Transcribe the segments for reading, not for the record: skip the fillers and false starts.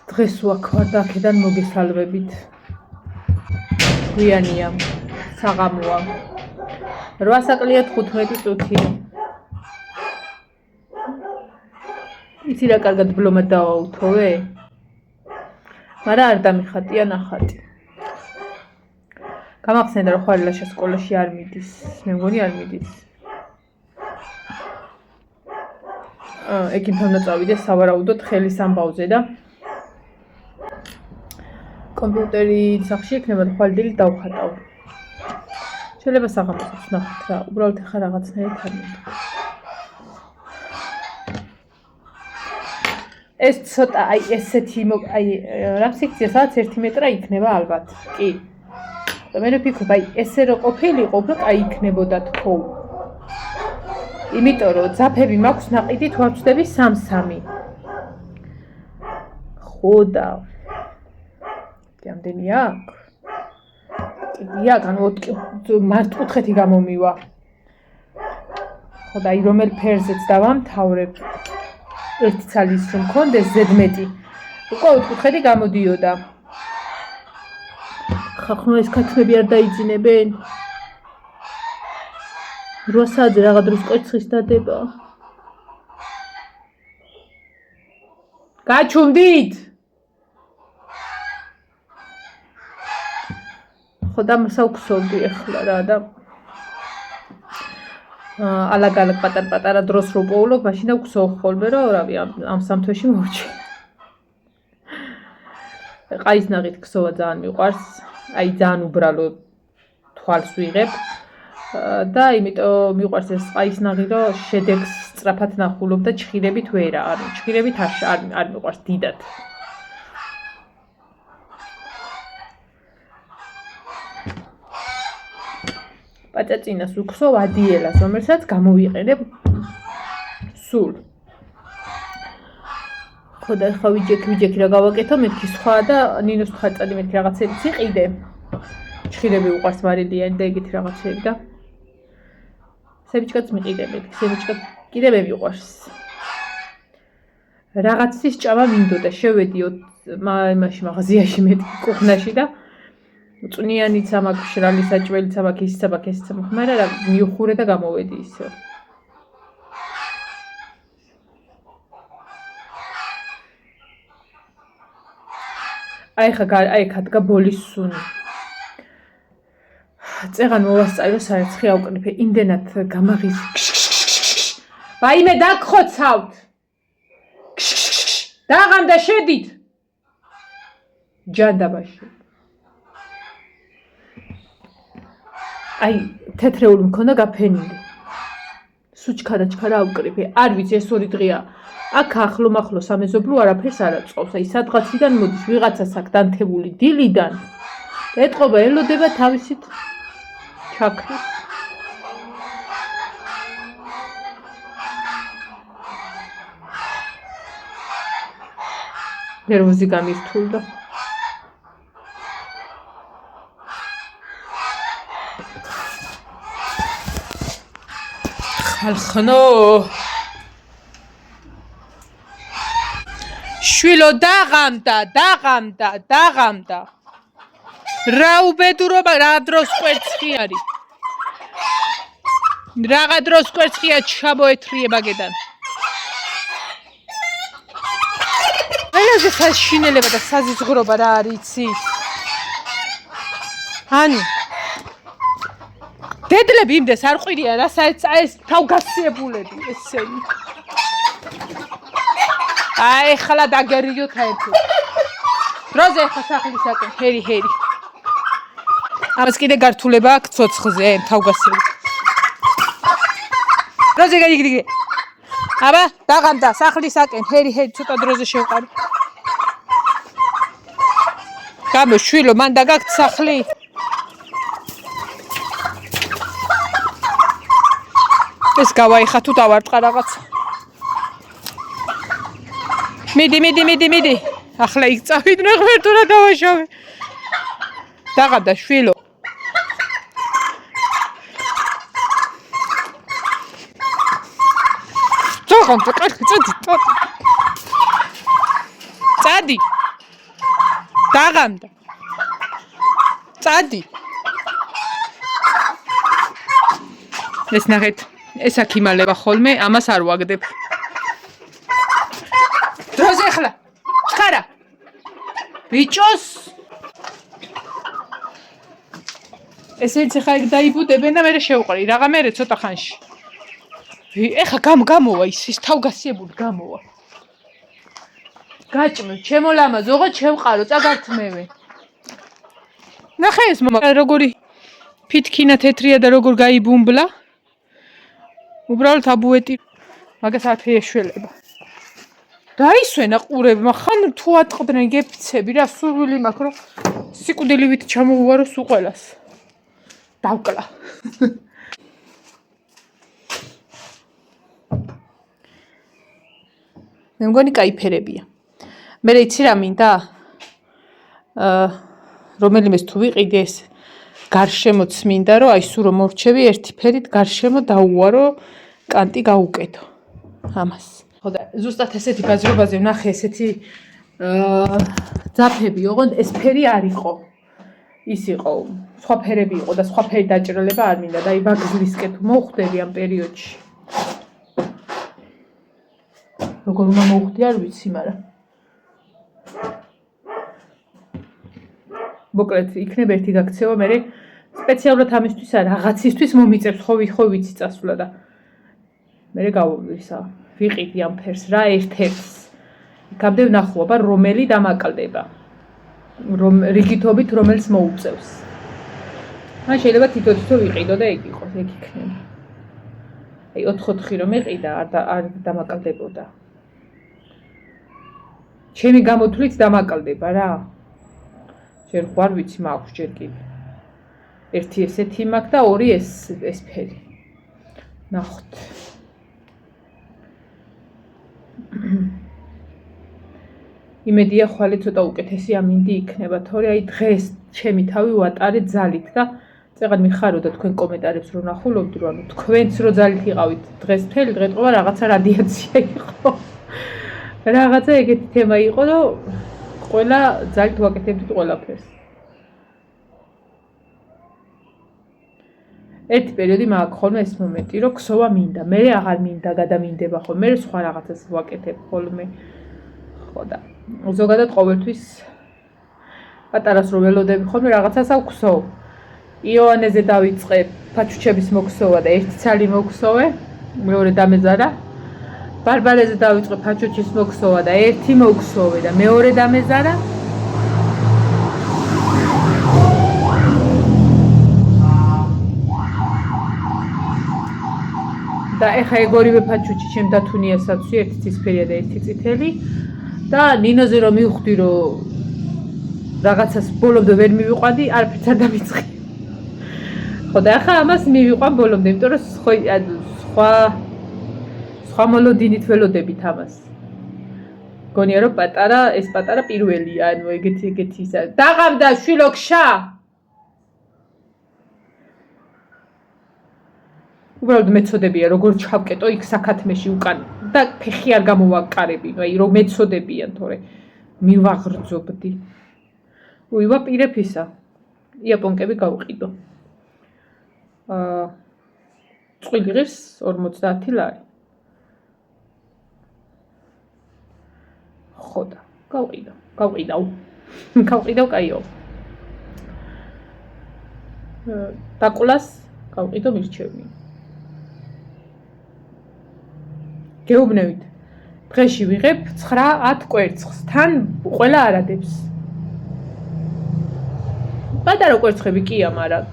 დღეს ვაქვარ და აქედან მოგესალმებით. გვიანია, საღამოა. 8 საკლია 15 წუთი. იცი რა კარგად ბლომად დავაუთოვე? მაგრამ არ დამიხატია ნახატი. გამახსენდა რომ ხვალილაშა სკოლაში არ მიდის. მე მგონი არ მიდის. ეკიმთან უნდა წავიდეს სავარაუდოდ ხელის ამბავზე და კომპიუტერი სახში იქნება და ხვალდილი დავხატავ. შეიძლება საღამოსაც ნახოთ რა, უბრალოდ ახლა რაღაცნაირად არ მინდა. ეს ცოტა აი ესეთი რა სიქცია სადაც 1 მეტრა იქნება ალბათ. კი. და მე ვფიქრობ აი ესე რო ყოფილიყო, უფრო კაი იქნებოდა თქო. იმიტომ რომ ძაფები მაქვს ნაყიდით ვავწდები 3-3. ხო და რამდენი აქვს? კიდია, მართკუთხედი გამომივა. ხო და აი რომელ ფერზეც დავამთავრებ. ერთი ცალის რომ მქონდეს ზედმეტი. უკვე ოთხკუთხედი გამოდიოდა. ხახნო ეს ქათმები არ დაიძინებენ? 8 საათზე რაღა დროს კვერცხის დადება. გაჩუმდით? ხო და მოსავქსოვდი ახლა რა და ალაგ-ალაგ პატარ-პატარა დროს რო პოულობ, მაშინ და ვქსოვ ხოლმე რომ რავი ამ სამთვეში მოვჭი. ყაისნაღით ქსოვა ძალიან მიყვარს. აი ძალიან უბრალო თვალს ვიღებ და იმიტომ მიყვარს ეს ყაისნაღი რომ შედეგს სწრაფად ნახულობ და ჩხირებით ვერა, ანუ ჩხირებით არ მიყვარს დიდად. პაწაწინას ვუქსოვ ადიელას, რომელსაც გამოვიყენებ სულ. ხო და ხა ვიჯექი რა გავაკეთო, მეთქი სხვა და ნინოს თხაწადი მეთქი რაღაცებიც იყიდე. ჩხირები უყვარს მარილიანი და ეგეთი რაღაცები და სებიჭკაც მიყიდე, სებიჭკა კიდე მე მიყვარს. რაღაცის ჭამა მინდოდა, შევედი იმაში მაღაზიაში მეთქი კუხნაში და წვნიანიც ამაქვს, შრალი საჭველიც ამაქვს, ისიც ამაქვს, ესეც ამაქვს, მაგრამ რა მიუხურე და გამოვედი ისე. აი ხა დგა ბოლის სუნი. წეღან მოვასწაირო საერცხი ავკრიფე, იმდენად გამაღიზ. ვაიმე დაგხოცავთ. დაღამ და შედით. ჯანდაბაში. აი თეთრეული მქონდა გაფენილი. სუჩქარა ავკრიფე, არ ვიცი ეს 2 დღეა. აქ ახლო-მახლო სამეზობლო არაფერს არ აწყობს. აი სადღაციდან მოდის ვიღაცას აქ დანთებული დილიდან. ეტყობა ელოდება თავისით ჩაქრის. ნერვოზი გამირთულდა. ხალხნო შვილო დაღამდა რა უბედურობა რა დროს კვერცხი არის რაღა დროს კვერცხია ჩამოეთრიებაგედან აიაზე საშინელება და საზიზღრობა რა არის იცი ანუ დედლები იმდეს არ ყვირია რა ეს თავგასიებულები ესენი აი ხლა დაგერიოთ აერთო დროზე ხა სახლისაკენ ჰერი ამას კიდე გართულება აქვს ცოცხლზე თავგასიები დროზე გაიგდიგე აბა დაღამდა სახლისაკენ ჰერი ცოტა დროზე შევყარი გამოშვილო მან დაგაქვს სახლი ეს გავაიხა თუ დავარტყა რაღაც მიდი ახლა იქ წავიდნენ ღმერთურა დავაშავე დაღამდა შვილო დაღამდა კარგი წადი წადი. დაღამდა. წადი. ეს ნახეთ, ეს აქ იმალება ხოლმე, ამას არ ვაგდებ. დროზე ახლა. ხარა. ბიჭოს. ესეც ახლა იქ დაიბუდებენ და მე შევყრი, რაღა მე ცოტა ხანში. ეხა გამოვა ის თავგასიებული გამოვა. გაჭმე, ჩემო ლამაზ, ოღონდ შევყარო, წაგართმევე. ნახე ეს მამა როგორი ფითქინა თეთრია და როგორ გაიბუმბლა. უბრალოდ აბუეტი მაგას არაფერი ეშველება. დაისვენა ყურებმა, ხან თუ ატყდნენ გეფცები რა, სურვილი მაქვს რომ სიკვდილივით ჩამოვუარო სულ ყველას. დავკლა. მე მგონი кайფერებია. მე იცი რა მინდა? რომელიმეს თუ ვიყიდე ეს გარშემოც მინდა რომ აი სულ რომ მორჩევი ერთი ფერით გარშემო დაუვარო კანტი გაუკეთო. ამას. ხო და ზუსტად ესეთი ბაზრობაზე ვნახე ესეთი ძაფები, ოღონდ ეს ფერი არ იყო. ის იყო, სხვა ფერები იყო და სხვა ფერი დაჭრილება არ მინდა და აი ვაგზლისკენ თუ მოხვდები ამ პერიოდში. როგორ უნდა მოვხდი არ ვიცი, მაგრამ მოკლედ იქნება ერთი გაქცევა, მე სპეციალურად ამისთვის არა, რაღაცისთვის მომიწევს, ხო ვიცი წასვლა და მე გავვისა, ვიყიდი ამ ფერს რა ერთ-ერთს. იქამდე ვნახო, აბა რომელი დამაკლდება. რიგითობით რომელს მოუწევს. მან შეიძლება თითო ვიყიდო და ეგ იყოს, ეგ იქნება. აი 4-4 რომ ეყიდა, არ დამაკლდებოდა. ჩემი გამოთვლით დამაკლდება რა. ჯერ არ ვიცი მაქვს ჯერ კიდე. ერთი ესეთი მაქვს და ორი ეს ფერი. ნახოთ. იმედია ხვალე ცოტა უკეთესი ამინდი იქნება, თორე აი დღეს ჩემი თავი ვატარე ძალით და წეგან მიხაროდა თქვენ კომენტარებს რომ ნახულობდი რომ ანუ თქვენც რო ძალით იყავით დღეს მთელი დღესყობა რაღაცა რადიაცია იყო. რაღაცა ეგეთი თემა იყო და ყველა ძალით ვაკეთებდით ყველაფერს. ერთი პერიოდი მაქვს ხოლმე ეს მომენტი რომ ქსოვა მინდა, მე აღარ მინდა გადამინდება ხოლმე, მე სხვა რაღაცას ვაკეთებ ხოლმე. ხო და ზოგადად ყოველთვის პატარას რო ველოდები ხოლმე რაღაცას ავქსოვ. იოანეზე დავიწყე ფაჩუჩების მოქსოვა და ერთი ცალი მოქსოვე, მეორე დამეზარა. ბარბარეზე დავიწყე ფაჩუჩის მოქსოვა და ერთი მოქსოვე და მეორე დამეზარა. და ეხა ეგორივე ფაჩუჩი ჩემ დათუნია საცვი, ერთი ცისფერია და ერთი წითელი. და ნინოზე რომ მივხვდი რომ რაღაცას ბოლომდე ვერ მივიყვანდი, არაფერს არ დამიწყე. ხო და ახლა ამას მივიყვან ბოლომდე, იმიტომ რომ სხვა მოლოდინით ველოდებით ამას. გონია რომ ეს პატარა პირველია, ანუ ეგეთი ისა. დაღამდა შვილოქშა. უბრალოდ მეწოდებია როგორ ჩავკეტო იქ საქათმეში უკან და ფეხი არ გამოვაკარებინო, აი რომ მეწოდებიან, თორე მივაღრძობდი. ვაპირებ ისა. იაპონკები გავყიდო. წყვილი ღირს 50 ლარი. ხო და გავყიდავ კაიო. დაკვლას გავყიდო მირჩევი. გეუბნებით. დღეში ვიღებ 9-10 კვერცხს, თან ყველა არადებს. პატარა კვერცხები კია, მაგრამ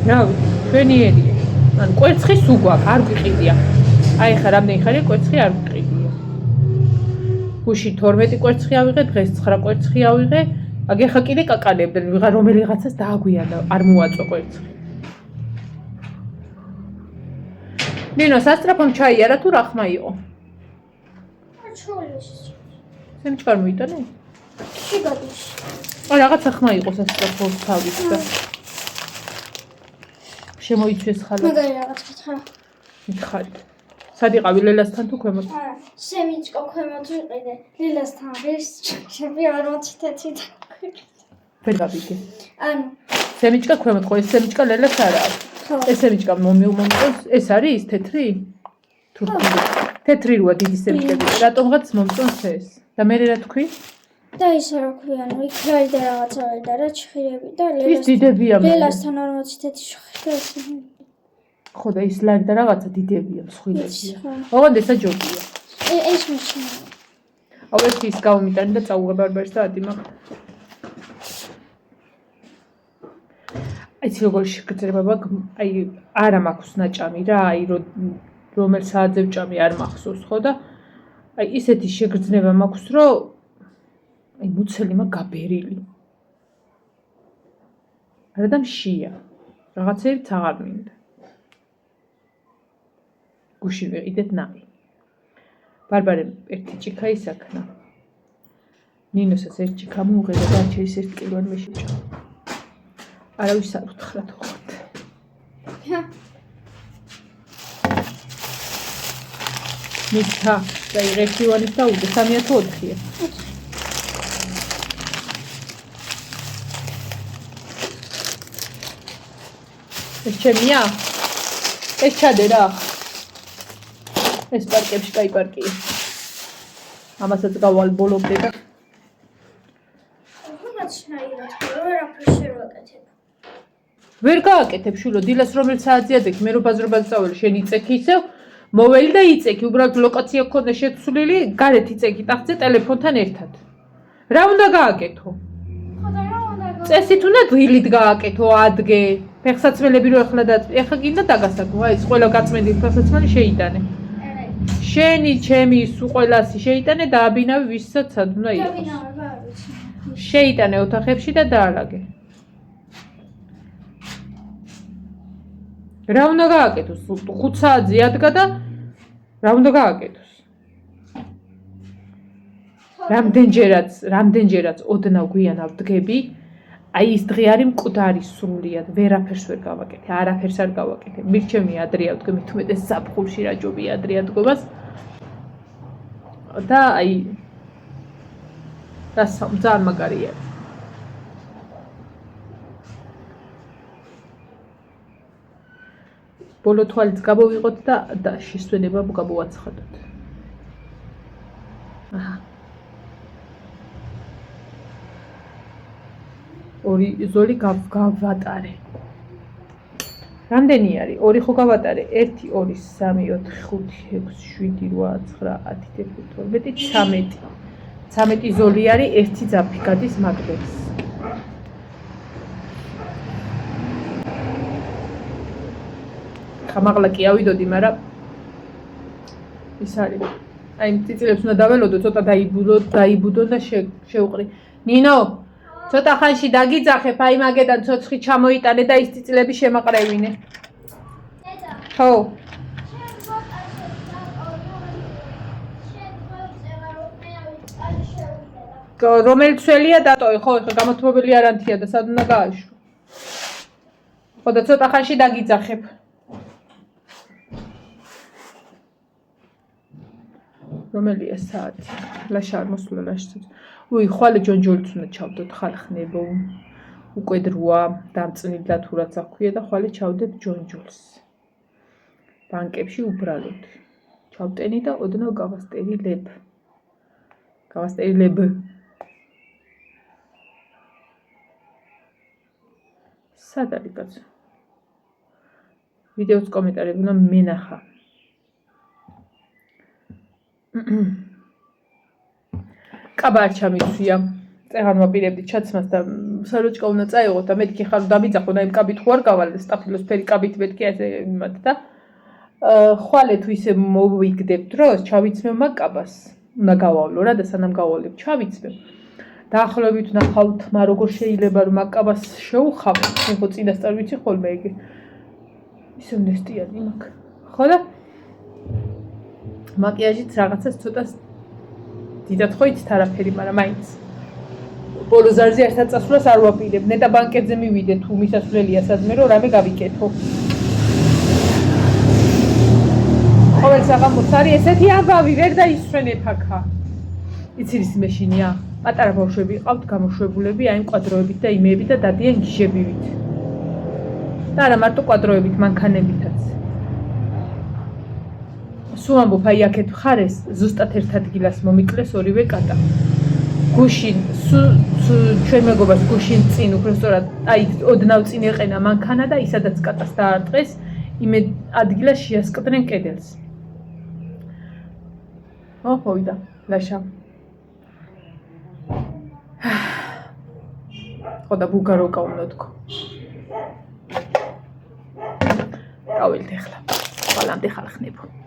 რავი, ჩვენიერია. ან კვერცხი სულ გვაქვს, არ გვიყიდია. აი ხა რამდენი ხარია კვერცხი არ გვიყიდია. გუში 12 კვერცხი ავიღე, დღეს 9 კვერცხი ავიღე. აგ ხა კიდე კაკალებდნენ, ვიღა რომელიღაცას დააგვიანა, არ მოაწო კვერცხი. ნინო, სასტრაფომ ჩაიარა თუ რა ხმა იყო? ჩოლის. სემჩკარ მოიტანე? შიგადის. რაღაცა ხმა იყო სასტრაფო თავის და შემოიცვეს ხალხი. მაგარი რაღაც გითხრა. მითხარით. სად იყავი ლელასთან თუ ქვემოთ? არა, სემიჭკო ქვემოთ ვიყიდე. ლილასთან ვის ჩები არ მოწითეთი და. ვერ გავიგე. ანუ სემიჭკა ქვემოთ ხო ეს სემიჭკა ლელას არა. ხო. ეს სემიჭკა მომწონს, ეს არის ის თეთრი? თურქული. თეთრი როა დიდი სემიჭკები. რატომღაც მომწონს ეს? და მე რა თქვი? და ისე რა ქვია, ანუ იქ რაიდა რაღაცა და რა ჩხირები და ის დიდებია მე. ლელასთან არ მოწითეთი შეხდა ეს. ხო და ის ლარი და რაღაცა დიდებია, მსხვილებია. ხო. ოღონდ ესა ჯობია. ეს მაშინ. აუ ეს ის გავიმიტანი და წაუღე ბარბარეს და ადიმახ. აი როგორ შეგრძნება, აი არა მაქვს ნაჭამი რა, აი რომელ საათზე ვჭამი არ მახსოვს ხო და აი ისეთი შეგრძნება მაქვს რომ აი მუცელი მაგ გაბერილი. არა და მშია. რაღაცეებს აღარ მინდა. გუში ვიყიდეთ ნაყი. ბარბარემ ერთი ჭიქა ისაქნა. ნინოსაც ერთ ჭიქა მოუღება და ჩეის ერთ კილოან მე შეჭა. არავის არ უთხრა თქოთ. მისთა და იღებივანის და უდე 304-ია. ეს ჩემია? ეს ჩადე რა? ეს პარკებში კაი პარკია. ამასაც გავალ ბოლომდე და ვერ გააკეთებ შვილო, დილას რომელ საათზე ადექ, მე რო ბაზრობაზე წაველი, შენ იწექი ისევ, მოველი და იწექი, უბრალოდ ლოკაცია გქონდა შეცვლილი, გარეთ იწექი ტახტზე ტელეფონთან ერთად. რა უნდა გააკეთო? წესით უნდა დილით გააკეთო, ადგე. ფეხსაცმელები რო ეხლა და ეხა კიდე დაგასაგო, აი ეს ყველა გაწმენდი ფეხსაცმელი შეიტანე. შენი, ჩემი, სულ ყველასი შეიტანე და აბინავი ვისაც სად უნდა იყოს. შეიტანე ოთახებში და დაალაგე. რა უნდა გააკეთოს? 5 საათზე ადგა და რა უნდა გააკეთოს? რამდენჯერაც ოდნავ გვიანავ დგები, აი ის დღე არის მკვდარი სრულიად, ვერაფერს ვერ გავაკეთე, არაფერს არ გავაკეთე. მირჩემი ადრე ავდგე, მithumetes ზაფხულში რა ჯობია ადრე ადგობას. და აი და ძალიან მაგარია. ბოლო თვალიც გამოვიღოთ და შესვენება გამოვაცხადოთ. აჰა. ორი ზოლი გავატარე. რამდენი არის? 2 ხო გავატარე? 1 2 3 4 5 6 7 8 9 10 11 12 13 ზოლი არის, 1 ძაფი გადის მაგდებს. ხამაღლა კი ავიდოდი, მაგრამ ის არის. აი წიწილებს უნდა დაველოდო, ცოტა დაიბუდო და შევყრი. ნინო, ცოტა ხანში დაგიძახებ, აი მაგედან ცოცხი ჩამოიტანე და ის წიწილები შემაყრევინე. ხო. რომელი ცველია დატოვე, ხო, ეხლა გამოთმობელი არანთია და სად უნდა გააშვა. ხო და ცოტა ხანში დაგიძახებ. რომელია საათი? ლაშა არ მოსულა ლაშა. უი, ხვალე ჯონჯოლიც უნდა ჩავდოთ, ხალხნებო. უკვე 8 დამწნილდა თუ რაც აქვია და ხვალე ჩავდეთ ჯონჯოლს. ბანკებში უბრალოდ. ჩავტენი და ოდნავ გავასტერილებ. სად არის კაცო? ვიდეოს კომენტარები უნდა მენახა. კაბა არ ჩამიცვია. წეღან ვაპირებდი ჩაცმას და საროჭკა უნდა წაიღოთ და მეთქი ხარ დამიძახო და იმ კაბით ხო არ გავალ სტაფილოსფერი კაბით მეთქი ასე იმათ და ხვალე თუ ისე მოვიგდებ დროს ჩავიცმევ მაგ კაბას. უნდა გავალო რა და სანამ გავალებ ჩავიცმევ. დაახლოებით ნახავთ, მაგრამ როგორ შეიძლება რომ მაგ კაბას შეუხავო, მე ხო წინასწარ ვიცი ხოლმე იგი. ისე ნესტიანი მაგ. ხო და მაკიაჟიც რაღაცას ცოტა დიდად ხო იცით არაფერი, მაგრამ მაინც ბოლო ზარზე ერთად წასვლას არ ვაპირებ. ნეტა ბანკეტზე მივიდე თუ მისასვლელია სადმე რომ რამე გავიკეთო. ყოველ საღამოს არის ესეთი ამბავი, ვერ დაისვენებ აქა. იცი რის მეშინია? პატარა ბავშვები ყავთ გამოშვებულები აი კვადროებით და იმეებით და დადიან გიჟებივით. და არა მარტო კვადროებით, მანქანებითაც. სულ ამბობ აი აქეთ მხარეს ზუსტად ერთ ადგილას მომიკლეს ორივე კატა. გუშინ ჩვენ მეგობარს გუშინ წინ უბრალოდ აი ოდნავ წინ ეყენა მანქანა და ისადაც კატას დაარტყეს იმ ადგილას შეასკდნენ კედელს. მოვიდა ლაშა. ხოდა ბულგაროვკა უნდა თქო. გავილთ ახლა. ყველამდე ხალხნებო.